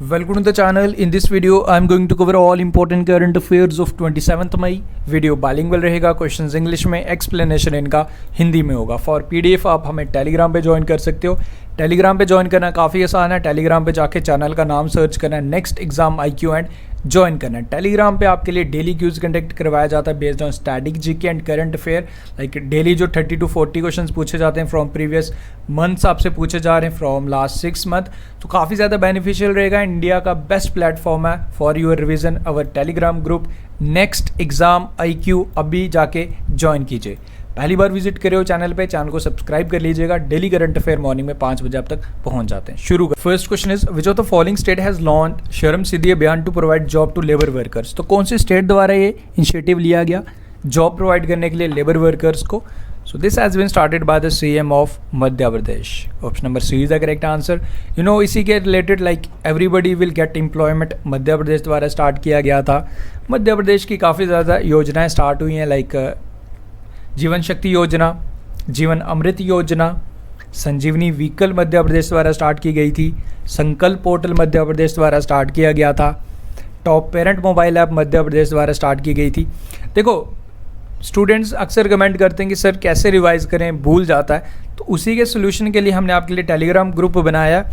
Welcome to the channel. In this video, I am going to cover all important current affairs of 27th मई. Video bilingual रहेगा, questions English में, explanation इनका हिंदी में होगा. For PDF आप हमें Telegram पे ज्वाइन कर सकते हो. टेलीग्राम पे ज्वाइन करना काफ़ी आसान है. टेलीग्राम पे जाके चैनल का नाम सर्च करना है, next exam IQ and join करना है. टेलीग्राम पे आपके लिए डेली क्यूज कंडक्ट करवाया जाता है based on static GK and current affair. Like daily जो 30 to 40 क्वेश्चंस पूछे जाते हैं फ्रॉम प्रीवियस मंथ्स आपसे पूछे जा रहे हैं फ्रॉम लास्ट 6 मंथ. तो काफ़ी ज़्यादा बेनिफिशियल रहेगा. इंडिया का बेस्ट प्लेटफॉर्म है for your revision. Our Telegram group next exam IQ अभी जाके ज्वाइन कीजिए. पहली बार विजिट करे हो चैनल पे, चैनल को सब्सक्राइब कर लीजिएगा. डेली करंट अफेयर मॉर्निंग में 5 बजे आप तक पहुंच जाते हैं. शुरू कर. First question is which of the following state has launch Shram Siddhi Abhiyan to provide job to labour workers. तो कौन सी स्टेट द्वारा ये इनिशिएटिव लिया गया जॉब प्रोवाइड करने के लिए लेबर वर्कर्स को. So this has been started by the CM of Madhya Pradesh. Option number C is the correct answer. You know इसी के related like everybody will get employment Madhya Pradesh द्वारा start किया गया था. मध्य प्रदेश की काफ़ी ज़्यादा योजनाएं स्टार्ट हुई हैं लाइक जीवन शक्ति योजना, जीवन अमृत योजना, संजीवनी व्हीकल मध्य प्रदेश द्वारा स्टार्ट की गई थी, संकल्प पोर्टल मध्य प्रदेश द्वारा स्टार्ट किया गया था, top parent mobile app Madhya Pradesh द्वारा स्टार्ट की गई थी. देखो स्टूडेंट्स अक्सर कमेंट करते हैं कि सर कैसे रिवाइज करें, भूल जाता है. तो उसी के सोल्यूशन के लिए हमने आपके लिए टेलीग्राम ग्रुप बनाया.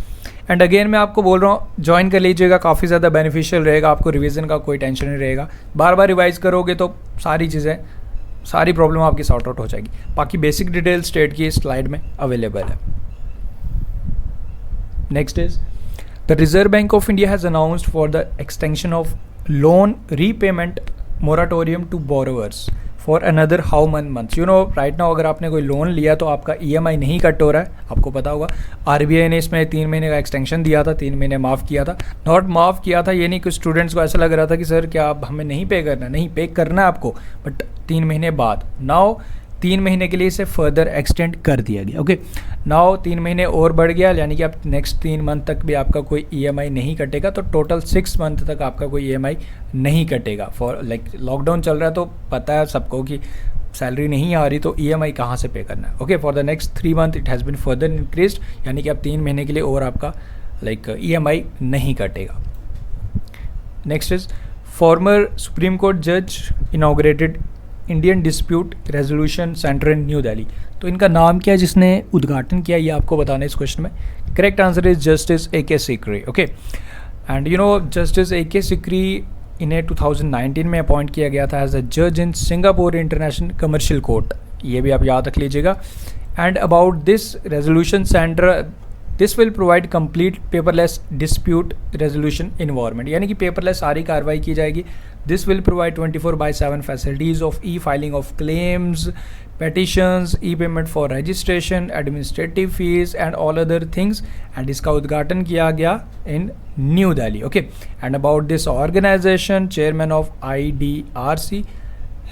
एंड अगेन मैं आपको बोल रहा हूँ ज्वाइन कर लीजिएगा, काफ़ी ज़्यादा बेनिफिशियल रहेगा. आपको रिवीजन का कोई टेंशन नहीं रहेगा. बार बार रिवाइज करोगे तो सारी प्रॉब्लम आपकी सॉर्ट आउट हो जाएगी. बाकी बेसिक डिटेल स्टेट की स्लाइड में अवेलेबल है. Next is the Reserve Bank of India has announced for the extension of loan repayment moratorium to borrowers for another how months. You know right now अगर आपने कोई loan लिया तो आपका EMI नहीं कट हो रहा है, आपको पता होगा. RBI ने इसमें 3 महीने का एक्सटेंशन दिया था, 3 महीने माफ़ किया था. नॉट माफ़ किया था ये नहीं, कुछ स्टूडेंट्स को ऐसा लग रहा था कि सर क्या अब हमें नहीं पे करना. नहीं, पे करना है आपको, बट 3 महीने बाद. नाउ 3 महीने के लिए इसे फर्दर एक्सटेंड कर दिया गया. ओके, नाउ 3 महीने और बढ़ गया, यानी कि आप नेक्स्ट 3 मंथ तक भी आपका कोई EMI नहीं कटेगा. तो टोटल 6 मंथ तक आपका कोई EMI नहीं कटेगा. फॉर लाइक लॉकडाउन चल रहा है तो पता है सबको कि सैलरी नहीं आ रही तो EMI कहाँ से पे करना है. Okay, for the next 3 month it has been further increased, यानी कि अब 3 महीने के लिए और आपका लाइक EMI नहीं कटेगा. Next is former Supreme Court जज inaugurated Indian dispute resolution centre in New Delhi. तो इनका नाम क्या है जिसने उद्घाटन किया, ये आपको बताना है इस क्वेश्चन में. Correct answer is justice AK Sikri. Okay, and you no justice AK Sikri इन्हें 2019 में अपॉइंट किया गया था एज अ जज in Singapore international commercial court. ये भी आप याद रख लीजिएगा. And about this resolution centre, this will provide complete paperless dispute resolution environment, यानी कि पेपरलेस सारी कार्रवाई की जाएगी. This will provide 24/7 facilities of filing of claims, petitions, payment for registration, administrative fees and all other things. And इसका उद्घाटन किया गया in New Delhi. Okay, and about this organisation chairman of IDRC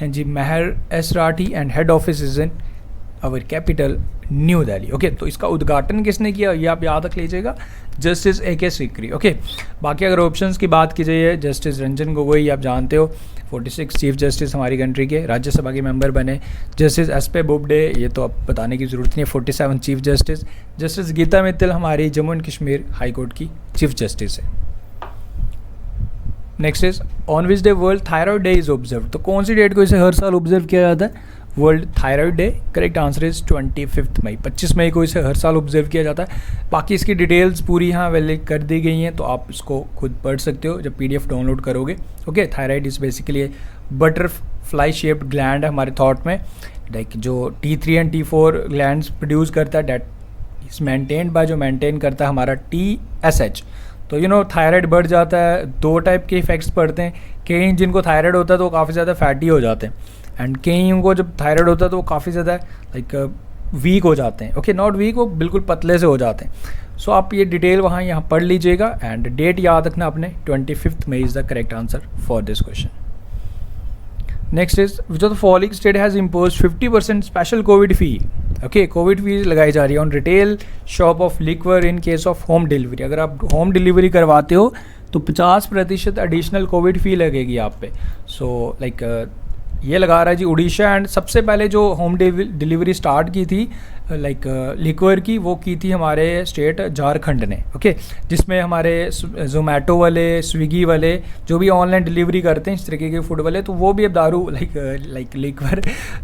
हैं जी Mehar S Rathi and head office is in our capital New Delhi. Okay, तो इसका उद्घाटन किसने किया ये आप याद रख लीजिएगा, जस्टिस AK सिकरी. ओके, बाकी अगर ऑप्शंस की बात की जाए, जस्टिस रंजन गोगोई आप जानते हो 46 चीफ जस्टिस हमारी कंट्री के, राज्यसभा के मेंबर बने. जस्टिस SP बोबडे, ये तो अब बताने की ज़रूरत नहीं है, 47 chief justice. Justice Gita Mittal हमारी Jammu and Kashmir high court की चीफ जस्टिस है. Next is on which day world thyroid day is observe. तो कौन सी डेट को इसे हर साल ऑब्जर्व किया जाता है, world thyroid day. Correct answer is 25 मई. 25 मई को इसे हर साल ऑब्जर्व किया जाता है. बाकी इसकी डिटेल्स पूरी यहाँ अवेलेबल कर दी गई हैं, तो आप इसको खुद पढ़ सकते हो जब PDF डाउनलोड करोगे. Okay, thyroid is basically butterfly shaped gland है हमारे थॉट में, लाइक जो T3 and T4 glands produce करता है, डेट इज मेंटेन्ड बाय, जो मेंटेन करता है हमारा TSH. तो यू नो थायराइड बढ़ जाता है, 2 टाइप के इफेक्ट्स पड़ते हैं. कई जिनको थायराइड होता है तो वो काफ़ी ज़्यादा फैटी हो जाते हैं, एंड कईयों को जब थायराइड होता है तो वो काफ़ी ज़्यादा लाइक वीक हो जाते हैं. ओके, नॉट वीक, वो बिल्कुल पतले से हो जाते हैं. सो आप ये डिटेल यहाँ पढ़ लीजिएगा. एंड डेट याद रखना अपने 25 May is the correct answer for this question. Next is which of the following state has impose 50% special COVID fee. Okay, COVID fees लगाई जा रही है on retail shop of liquor in case of home delivery. अगर आप home delivery करवाते हो तो 50% additional Covid फी लगेगी आप पे. सो लाइक ये लगा रहा है जी उड़ीसा. एंड सबसे पहले जो होम डिलीवरी स्टार्ट की थी लाइक लिक्वर की, वो की थी हमारे स्टेट झारखंड ने, ओके। जिसमें हमारे जोमेटो वाले, स्विगी वाले, जो भी ऑनलाइन डिलीवरी करते हैं इस तरीके के फूड वाले, तो वो भी अब दारू लाइक लिक्वर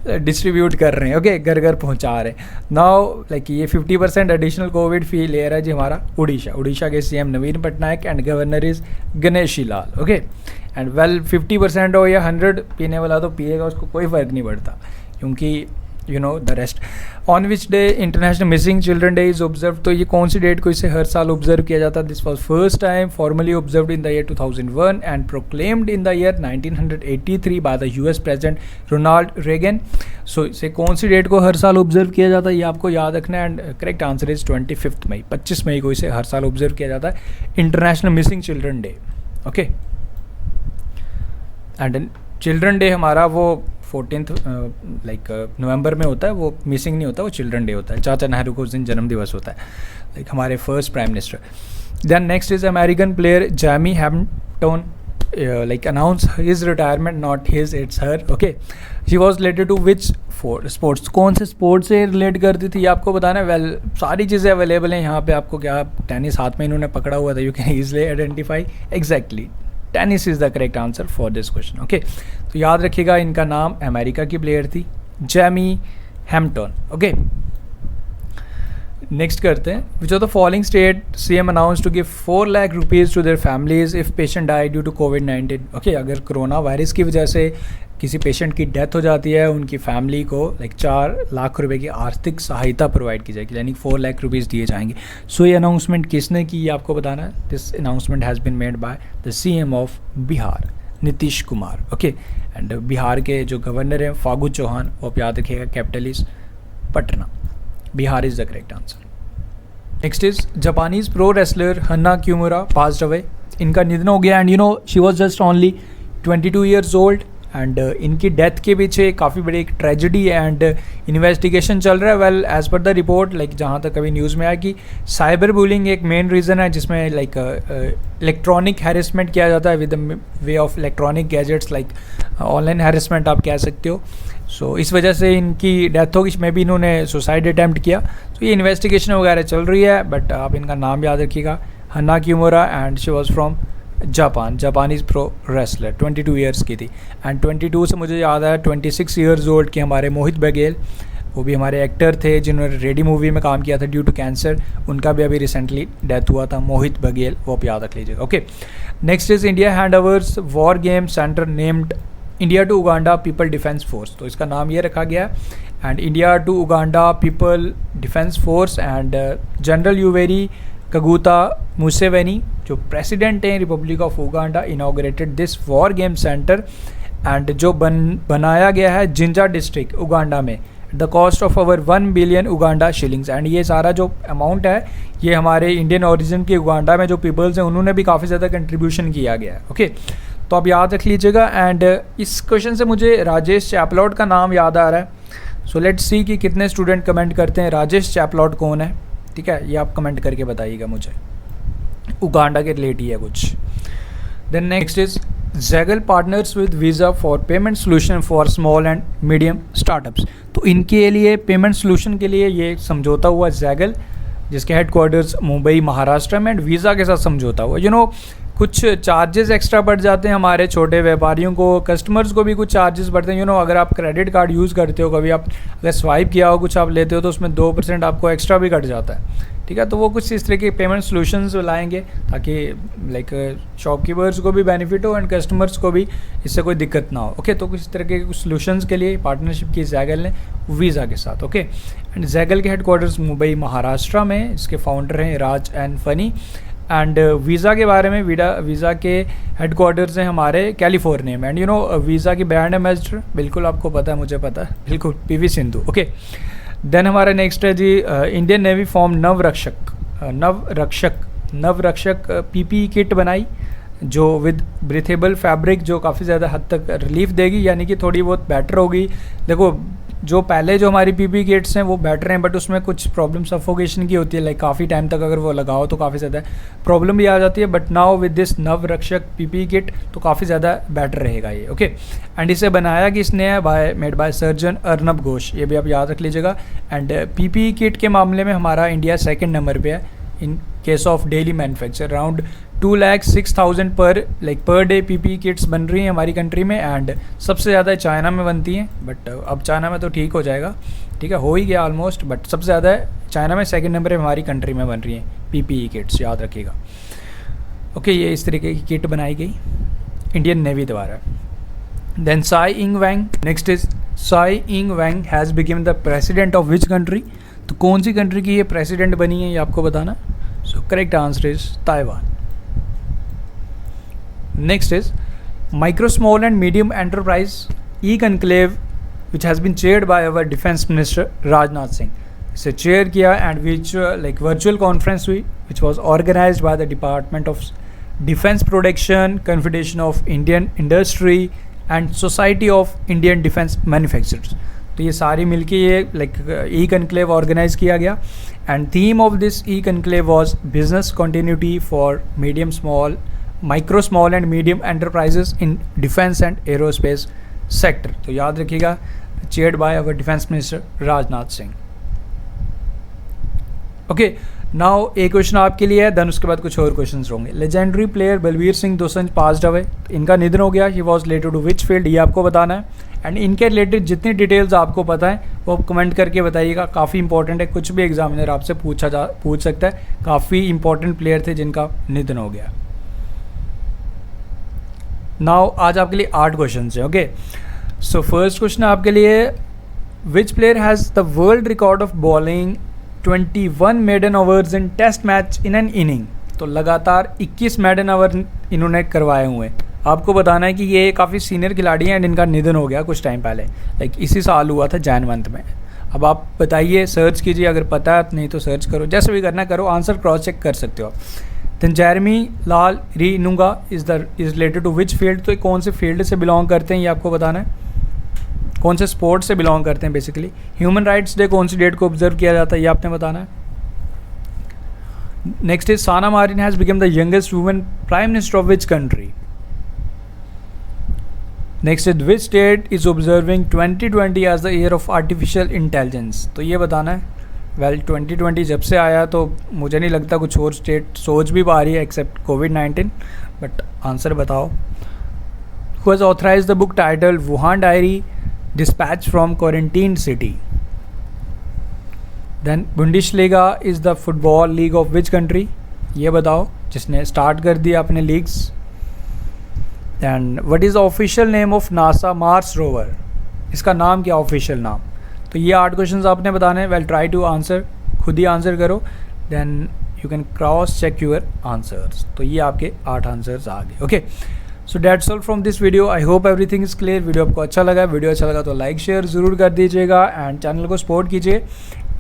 डिस्ट्रीब्यूट कर रहे हैं, ओके, घर घर पहुंचा रहे हैं नाउ। लाइक ये 50% एडिशनल कोविड फी ले रहा है जी हमारा उड़ीसा के CM Naveen Patnaik and governor is Ganeshi Lal, okay. And well 50% हो या 100, पीने वाला तो पिएगा, उसको कोई फ़र्क नहीं पड़ता, क्योंकि you know the rest. On which day international missing children day is observe, तो ये कौन सी डेट को इसे हर साल ऑब्जर्व किया जाता है? This was first time formally observed in the year 2001 and proclaimed in the year 1983 by the US president Ronald Reagan. So इसे कौन सी डेट को हर साल ऑब्जर्व किया जाता है, ये आपको याद रखना है। एंड करेक्ट आंसर इज 25 मई, 25 मई को इसे हर साल ऑब्जर्व किया जाता है, international missing children day, okay. And children day हमारा वो 14 नवंबर में होता है, वो मिसिंग नहीं होता, वो चिल्ड्रन डे होता है। चाचा नेहरू को उस दिन जन्म दिवस होता है, लाइक हमारे first prime minister. Then next is American player Jamie Hampton like announce his retirement, not his, it's her, okay. She was related to which sports, कौन से स्पोर्ट्स से रिलेट करती थी, ये आपको बताना है। वेल सारी चीज़ें अवेलेबल हैं यहाँ पे आपको, क्या टेनिस हाथ में इन्होंने पकड़ा हुआ था, you can easily identify, exactly tennis is the correct answer for this question, okay. तो याद रखिएगा इनका नाम अमेरिका की प्लेयर थी जैमी हैम्पटन, ओके। नेक्स्ट करते हैं, which of the following state CM announce to give 4 lakh rupees to their families if patient die due to कोविड-19, ओके। अगर कोरोना वायरस की वजह से किसी पेशेंट की डेथ हो जाती है, उनकी फैमिली को लाइक 4 लाख रुपए की आर्थिक सहायता प्रोवाइड की जाएगी, यानी 4 लाख रुपीज़ दिए जाएंगे। सो ये अनाउंसमेंट किसने की, ये आपको बताना है। This announcement has been made by the CM of Bihar Nitish Kumar, okay. And Bihar के जो गवर्नर हैं फागू चौहान, वो आप याद रखिएगा, capital is Patna, Bihar is the correct answer. Next is Japanese pro wrestler Hana Kimura passed away, इनका निधन हो गया। And you know she was just only 22 years old. And इनकी डेथ के पीछे काफ़ी बड़ी एक ट्रेजिडी एंड इन्वेस्टिगेशन चल रहा है। Well as per the report, like जहाँ तक कभी न्यूज़ में आया कि साइबर बुलिंग एक मेन रीज़न है, जिसमें लाइक इलेक्ट्रॉनिक हैरेसमेंट किया जाता है with the way of electronic gadgets, like online harassment आप कह सकते हो। सो इस वजह से इनकी डेथ होगी, इसमें भी इन्होंने सुसाइड अटैम्प्ट किया। तो ये इन्वेस्टिगेशन वगैरह चल रही है, बट आप इनका नाम याद रखिएगा, Hana Kimura, and she was from Japanese pro wrestler, 22 years की थी। एंड 22 से मुझे याद आया 26 ईयर्स ओल्ड के हमारे मोहित बघेल, वो भी हमारे एक्टर थे जिन्होंने रेडी मूवी में काम किया था ड्यू टू कैंसर, उनका भी अभी रिसेंटली डेथ हुआ था, मोहित बघेल, वो आप याद रख लीजिएगा, okay. Next is India hand overs war game centre named India to Uganda people defence force, तो इसका नाम ये रखा गया। And India to Uganda people defence force and general Yoweri Kaguta Museveni, जो प्रेसिडेंट हैं republic of Uganda, inaugurated this war game centre. And जो बनाया गया है जिंजा डिस्ट्रिक्ट उगांडा में, the cost of over 1 billion Uganda shillings. And ये सारा जो अमाउंट है ये हमारे इंडियन ओरिजिन के उगांडा में जो पीपल्स हैं उन्होंने भी काफ़ी ज़्यादा कंट्रीब्यूशन किया गया है, ओके। तो आप याद रख लीजिएगा। एंड इस क्वेश्चन से मुझे राजेश चैपलॉट का नाम याद आ रहा है। सो लेट्स सी कि कितने स्टूडेंट कमेंट करते हैं राजेश चैपलॉट कौन है, ठीक है, ये आप कमेंट करके बताइएगा मुझे, उगांडा के रिलेट ही है कुछ। Then next is Zaggle partners with Visa for payment solution for small and medium startups, तो इनके लिए पेमेंट सोल्यूशन के लिए ये समझौता हुआ जैगल, जिसके हेडक्वार्टर्स मुंबई महाराष्ट्र में, एंड वीज़ा के साथ समझौता हुआ। यू नो कुछ चार्जेस एक्स्ट्रा बढ़ जाते हैं हमारे छोटे व्यापारियों को, कस्टमर्स को भी कुछ चार्जेस बढ़ते हैं। यू नो अगर आप क्रेडिट कार्ड यूज़ करते हो, कभी आप अगर स्वाइप किया हो कुछ आप लेते हो, तो उसमें 2% आपको एक्स्ट्रा भी कट जाता है, ठीक है। तो वो कुछ इस तरह के पेमेंट सोल्यूशंस लाएंगे ताकि लाइक शॉपकीपर्स को भी बेनिफिट हो एंड कस्टमर्स को भी इससे कोई दिक्कत ना हो, ओके। तो कुछ इस तरह के कुछ सोल्यूशंस के लिए पार्टनरशिप की जैगल ने वीज़ा के साथ, ओके। एंड जैगल के हेडक्वार्टर्स मुंबई महाराष्ट्र में, इसके फाउंडर हैं राज एंड फनी। एंड वीज़ा के बारे में, वीज़ा के हेडक्वार्टर्स हैं हमारे कैलिफोर्निया में। एंड यू नो वीज़ा की ब्रांड एम्बेसडर, बिल्कुल आपको पता है, मुझे पता है, बिल्कुल पीवी सिंधु, ओके। देन हमारा नेक्स्ट है जी Indian Navy form Navrakshak PP kit बनाई, जो विद ब्रीथेबल फैब्रिक, जो काफ़ी ज़्यादा हद तक रिलीफ देगी, यानी कि थोड़ी बहुत बेटर होगी। देखो जो पहले जो हमारी पीपी किट्स हैं वो बेटर हैं, बट उसमें कुछ प्रॉब्लम सफोकेशन की होती है, लाइक काफ़ी टाइम तक अगर वो लगाओ तो काफ़ी ज़्यादा प्रॉब्लम भी आ जाती है। But now with this Navrakshak PP kit तो काफ़ी ज़्यादा बेटर रहेगा ये। ओके, एंड इसे बनाया किसने है, made by surgeon Arnab Ghosh, ये भी आप याद रख लीजिएगा। एंड पीपी किट के मामले में हमारा इंडिया सेकेंड नंबर पे है इन case of daily manufacture. Around 2,06,000 per day PP kits बन रही हैं हमारी कंट्री में, एंड सबसे ज़्यादा चाइना में बनती हैं। बट अब चाइना में तो ठीक हो जाएगा, ठीक है, हो ही गया ऑलमोस्ट, बट सबसे ज़्यादा चाइना में सेकंड नंबर पे हमारी कंट्री में बन रही हैं पीपीई किट्स, याद रखिएगा। ओके, ये इस तरीके की किट बनाई गई इंडियन नेवी द्वारा। Then Tsai Ing Wen, next is Tsai Ing Wen has become the president of which country, तो कौन सी कंट्री की ये प्रेसिडेंट बनी है ये आपको बताना। So correct answer is Taiwan. Next is micro small and medium enterprise e conclave which has been chaired by our defence minister Rajnath Singh, इसे चेयर किया and which like virtual conference हुई which was organised by the department of defence production, confederation of Indian industry and society of Indian defence manufacturers. तो ये सारी मिलके ये like ई conclave organise किया गया and theme of this E conclave was business continuity for medium small, micro small and medium enterprises in defence and aerospace sector. तो याद रखिएगा, chaired by our defence minister Rajnath Singh. Okay, now एक question आपके लिए है, then उसके बाद कुछ और क्वेश्चन होंगे। Legendary player Balbir Singh Dosanjh passed away, इनका निधन हो गया। He was related to which field, ये आपको बताना है। एंड इनके रिलेटेड जितनी डिटेल्स आपको पता है वो आप कमेंट करके बताइएगा, काफ़ी इंपॉर्टेंट है, कुछ भी एग्जामिनर आपसे पूछ सकता है। काफ़ी इंपॉर्टेंट प्लेयर थे जिनका निधन हो गया। नाउ आज आपके लिए 8 क्वेश्चन हैं। ओके, सो फर्स्ट क्वेश्चन आपके लिए, which player has the world record of bowling 21 maiden overs in test match in an inning. तो लगातार 21 मेडन ओवर इन्होंने करवाए हुए हैं। आपको बताना है कि ये काफ़ी सीनियर खिलाड़ी हैं एंड इनका निधन हो गया कुछ टाइम पहले, लाइक इसी साल हुआ था जैन मंथ में। अब आप बताइए, सर्च कीजिए, अगर पता है नहीं तो सर्च करो, जैसे भी करना करो, आंसर क्रॉस चेक कर सकते हो आप। Then Jeremy Lal Rinnunga is related to which field, तो कौन से फील्ड से बिलोंग करते हैं ये आपको बताना है, कौन से स्पोर्ट से बिलोंग करते हैं बेसिकली। ह्यूमन राइट्स डे कौन सी डेट को ऑब्जर्व किया जाता है ये आपने बताना है। Next is Sanna Marin has become the youngest women prime minister of which country. Next is which state is observing 2020 as the year of artificial intelligence, तो ये बताना है। वेल 2020 जब से आया तो मुझे नहीं लगता कुछ और स्टेट सोच भी पा रही है एक्सेप्ट कोविड-19, बट आंसर बताओ। Who has authorised the book title Wuhan Diary Dispatch from Quarantine City. Then Bundesliga is the football league of which country, ये बताओ जिसने स्टार्ट कर दिया अपने leagues. Then what is the official name of NASA Mars rover, इसका नाम क्या official नाम। तो ये 8 क्वेश्चन आपने बताने हैं। वेल ट्राई टू आंसर, खुद ही आंसर करो, then you can cross check your answers. तो ये आपके 8 आंसर्स आ गए। Okay, so that's all from this video. I hope everything is clear. Video आपको अच्छा लगा तो लाइक शेयर ज़रूर कर दीजिएगा एंड चैनल को सपोर्ट कीजिए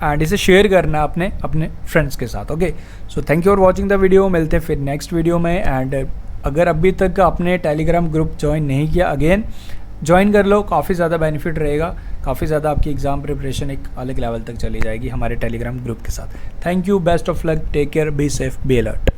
एंड इसे शेयर करना अपने फ्रेंड्स के साथ। Okay, so thank you for watching the video. मिलते हैं फिर नेक्स्ट वीडियो में। एंड अगर अभी तक आपने टेलीग्राम ग्रुप ज्वाइन नहीं किया, अगेन ज्वाइन कर लो, काफ़ी ज़्यादा बेनिफिट रहेगा, काफ़ी ज़्यादा आपकी एग्ज़ाम प्रिपरेशन एक अलग लेवल तक चली जाएगी हमारे टेलीग्राम ग्रुप के साथ। Thank you, best of luck, take care, be safe, be alert.